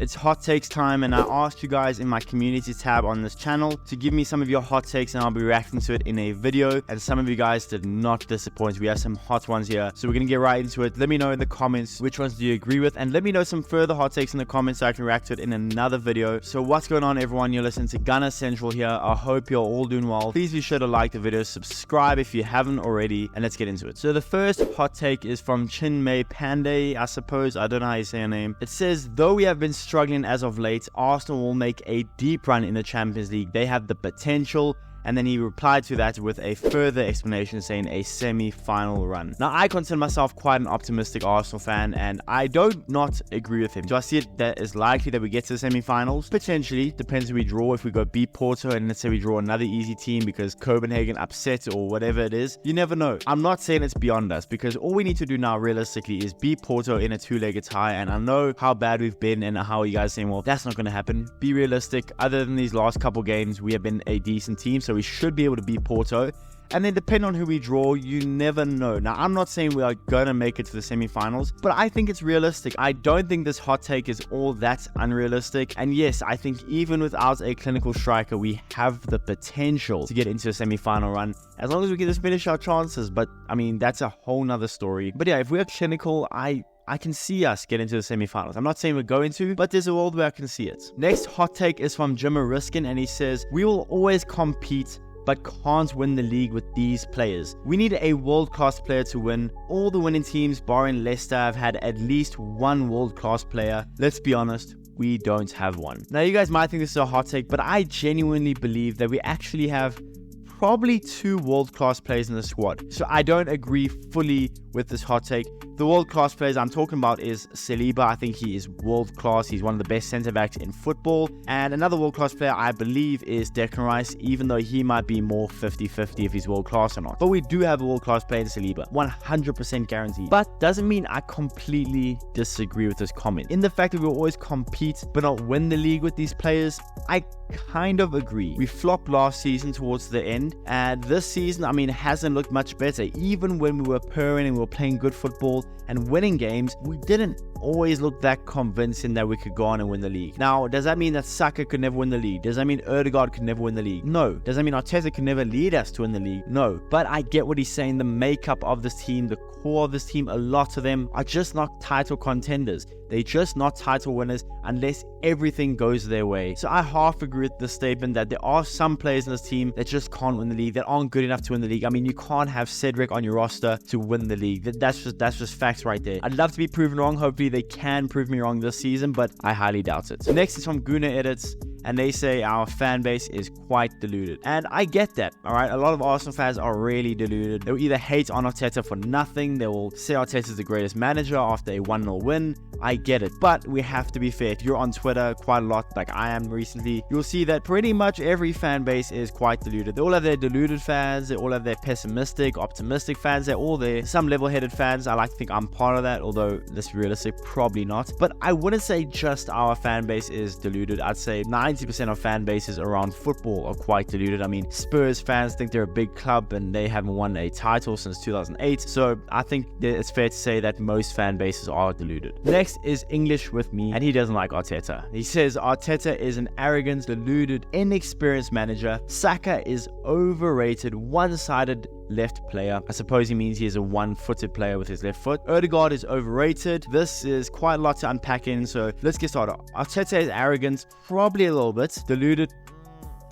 It's hot takes time, and I asked you guys in my community tab on this channel to give me some of your hot takes, and I'll be reacting to it in a video. And some of you guys did not disappoint. We have some hot ones here, so we're gonna get right into it. Let me know in the comments which ones do you agree with, and let me know some further hot takes in the comments so I can react to it in another video. So what's going on, everyone? You're listening to Gunner Central here. I hope you're all doing well. Please be sure to like the video, subscribe if you haven't already, and let's get into it. So the first hot take is from Chinmay Pandey, I suppose. I don't know how you say her name. It says, though we have been struggling as of late, Arsenal will make a deep run in the Champions League. They have the potential. And then he replied to that with a further explanation saying a semi-final run. Now, I consider myself quite an optimistic Arsenal fan, and I don't not agree with him. Do I see it that it's likely that we get to the semi-finals? Potentially. Depends if we draw. If we go beat Porto and let's say we draw another easy team because Copenhagen upset or whatever it is, you never know. I'm not saying it's beyond us, because all we need to do now realistically is beat Porto in a two-legged tie. And I know how bad we've been and how you guys saying, well, that's not going to happen. Be realistic. Other than these last couple games, we have been a decent team. So we should be able to beat Porto. And then depending on who we draw, you never know. Now, I'm not saying we are going to make it to the semi-finals, but I think it's realistic. I don't think this hot take is all that unrealistic. And yes, I think even without a clinical striker, we have the potential to get into a semi-final run, as long as we can just finish our chances. But, I mean, that's a whole nother story. But yeah, if we are clinical, I can see us get into the semi-finals. I'm not saying we're going to, but there's a world where I can see it. Next hot take is from Jimmer Riskin, and he says, we will always compete but can't win the league with these players. We need a world-class player to win. All the winning teams, barring Leicester, have had at least one world-class player. Let's be honest, we don't have one. Now, you guys might think this is a hot take, but I genuinely believe that we actually have probably two world-class players in the squad. So I don't agree fully with this hot take. The world-class players I'm talking about is Saliba. I think he is world-class. He's one of the best centre-backs in football. And another world-class player I believe is Declan Rice, even though he might be more 50-50 if he's world-class or not. But we do have a world-class player in Saliba, 100% guaranteed. But doesn't mean I completely disagree with this comment. In the fact that we'll always compete but not win the league with these players, I kind of agree. We flopped last season towards the end, and this season, I mean, it hasn't looked much better. Even when we were purring and we were playing good football and winning games, we didn't always look that convincing that we could go on and win the league. Now, does that mean that Saka could never win the league? Does that mean Odegaard could never win the league? No. Does that mean Arteta could never lead us to win the league? No. But I get what he's saying. The makeup of this team, the core of this team, a lot of them are just not title contenders. They're just not title winners unless everything goes their way. So I half agree with the statement that there are some players in this team that just can't win the league, that aren't good enough to win the league. I mean, you can't have Cedric on your roster to win the league. That's just facts right there. I'd love to be proven wrong. Hopefully they can prove me wrong this season, but I highly doubt it. Next is from Guna Edits, and they say our fan base is quite deluded. And I get that, all right? A lot of Arsenal fans are really deluded. They'll either hate on Arteta for nothing. They will say Arteta is the greatest manager after a 1-0 win. I get it, but we have to be fair. If you're on Twitter quite a lot, like I am recently, you'll see that pretty much every fan base is quite deluded. They all have their deluded fans. They all have their pessimistic, optimistic fans. They're all there. Some level-headed fans. I like to think I'm part of that, although let's be realistic, probably not. But I wouldn't say just our fan base is deluded. I'd say 90% of fan bases around football are quite deluded. I mean, Spurs fans think they're a big club and they haven't won a title since 2008. So I think it's fair to say that most fan bases are deluded. Next is English with me, and he doesn't like Arteta. He says Arteta is an arrogant, deluded, inexperienced manager. Saka is overrated, one-sided left player. I suppose he means he is a one-footed player with his left foot. Odegaard is overrated. This is quite a lot to unpack in, so let's get started. Arteta is arrogant, probably a little bit. Deluded,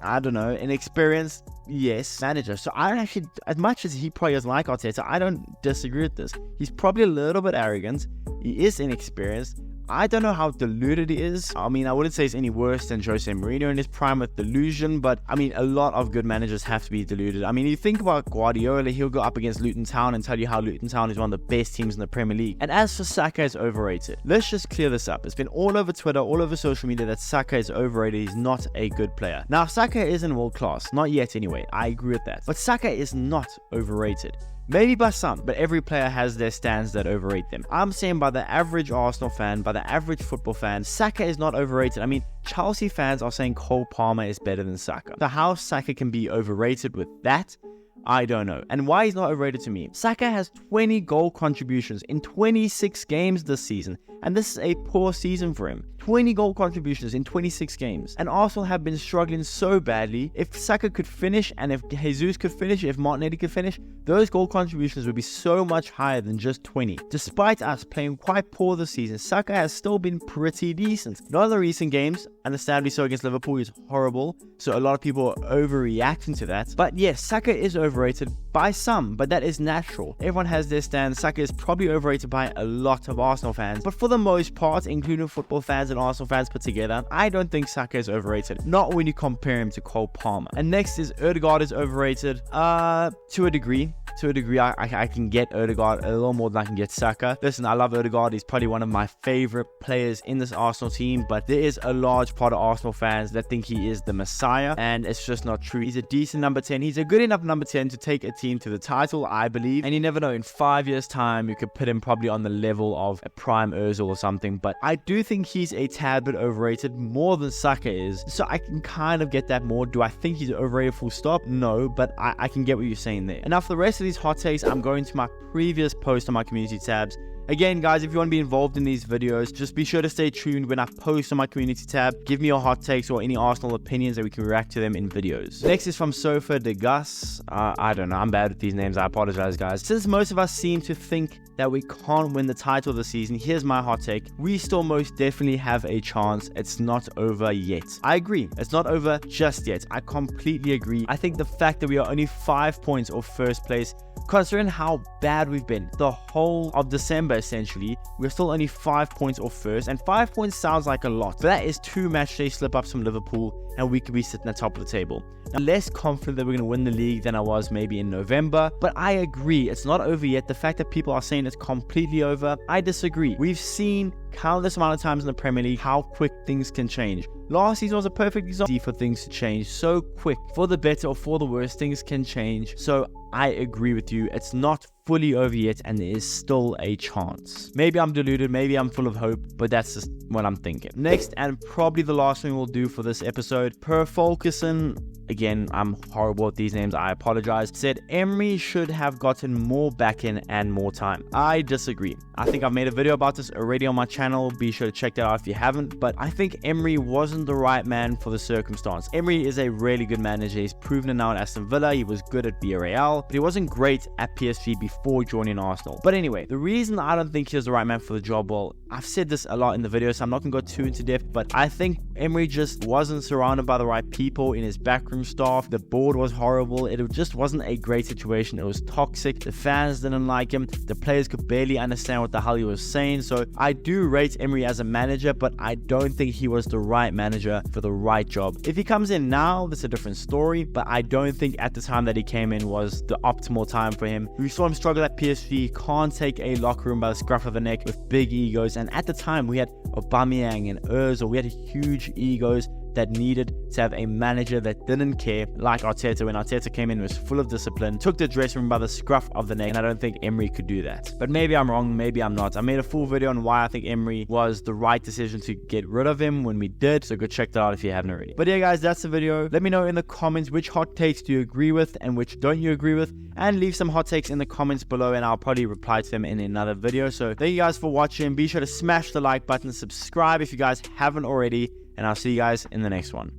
I don't know. Inexperienced, yes. Manager. So I actually, as much as he probably doesn't like Arteta, I don't disagree with this. He's probably a little bit arrogant. He is inexperienced. I don't know how deluded he is. I mean, I wouldn't say it's any worse than Jose Mourinho in his prime with delusion, but I mean, a lot of good managers have to be deluded. I mean, you think about Guardiola, he'll go up against Luton Town and tell you how Luton Town is one of the best teams in the Premier League. And as for Saka, is overrated. Let's just clear this up. It's been all over Twitter, all over social media that Saka is overrated. He's not a good player. Now, Saka isn't world class. Not yet anyway. I agree with that. But Saka is not overrated. Maybe by some, but every player has their stands that overrate them. I'm saying by the average Arsenal fan, by the average football fan, Saka is not overrated. I mean, Chelsea fans are saying Cole Palmer is better than Saka. So how Saka can be overrated with that, I don't know. And why he's not overrated to me? Saka has 20 goal contributions in 26 games this season, and this is a poor season for him. 20 goal contributions in 26 games. And Arsenal have been struggling so badly. If Saka could finish, and if Jesus could finish, if Martinelli could finish, those goal contributions would be so much higher than just 20. Despite us playing quite poor this season, Saka has still been pretty decent. None of the recent games, understandably so against Liverpool, is horrible, so a lot of people are overreacting to that. But yes, Saka is overrated by some, but that is natural. Everyone has their stance. Saka is probably overrated by a lot of Arsenal fans, but for the most part, including football fans and Arsenal fans put together, I don't think Saka is overrated. Not when you compare him to Cole Palmer. And next is Odegaard is overrated. To a degree. I can get Odegaard a little more than I can get Saka. Listen, I love Odegaard. He's probably one of my favorite players in this Arsenal team, but there is a large part of Arsenal fans that think he is the Messiah, and it's just not true. He's a decent number 10. He's a good enough number 10 to take a team to the title, I believe. And you never know, in 5 years' time, you could put him probably on the level of a prime Ozil or something. But I do think he's a tad bit overrated, more than Saka is. So I can kind of get that more. Do I think he's overrated full stop? No, but I can get what you're saying there. And now for the rest of these hot takes, I'm going to my previous post on my community tabs. Again, guys, if you want to be involved in these videos, just be sure to stay tuned when I post on my community tab. Give me your hot takes or any Arsenal opinions that we can react to them in videos. Next is from Sofa de Gus. I don't know. I'm bad with these names. I apologize, guys. Since most of us seem to think that we can't win the title this season, here's my hot take. We still most definitely have a chance. It's not over yet. I agree. It's not over just yet. I completely agree. I think the fact that we are only 5 points off first place, considering how bad we've been the whole of December, essentially, we're still only 5 points off first, and 5 points sounds like a lot, but that is 2 matchday slip-ups from Liverpool, and we could be sitting at the top of the table. I'm less confident that we're going to win the league than I was maybe in November, but I agree, it's not over yet. The fact that people are saying it's completely over, I disagree. We've seen countless amount of times in the Premier League how quick things can change. Last season was a perfect example for things to change so quick. For the better or for the worse, things can change. So I agree with you. It's not fully over yet, and there is still a chance. Maybe I'm deluded, maybe I'm full of hope, but that's just what I'm thinking. Next, and probably the last thing we'll do for this episode, Per Fulkerson, again, I'm horrible at these names, I apologize, said Emery should have gotten more back in and more time. I disagree. I think I've made a video about this already on my channel. Be sure to check that out if you haven't. But I think Emery wasn't the right man for the circumstance. Emery is a really good manager. He's proven it now at Aston Villa. He was good at Villarreal, but he wasn't great at PSG before joining Arsenal. But anyway, the reason I don't think he was the right man for the job, well, I've said this a lot in the video, so I'm not going to go too into depth, but I think Emery just wasn't surrounded by the right people in his backroom staff. The board was horrible. It just wasn't a great situation. It was toxic. The fans didn't like him. The players could barely understand what the hell he was saying. So I do rate Emery as a manager, but I don't think he was the right manager for the right job. If he comes in now, that's a different story, but I don't think at the time that he came in was the optimal time for him. We saw him struggle at PSG, can't take a locker room by the scruff of the neck with big egos, and at the time we had Aubameyang and Ozil. We had huge egos that needed to have a manager that didn't care, like Arteta. When Arteta came in, was full of discipline, took the dressing room by the scruff of the neck, and I don't think Emery could do that. But maybe I'm wrong, maybe I'm not. I made a full video on why I think Emery was the right decision to get rid of him when we did, so go check that out if you haven't already. But yeah, guys, that's the video. Let me know in the comments which hot takes do you agree with and which don't you agree with, and leave some hot takes in the comments below, and I'll probably reply to them in another video. So thank you guys for watching. Be sure to smash the like button, subscribe if you guys haven't already, and I'll see you guys in the next one.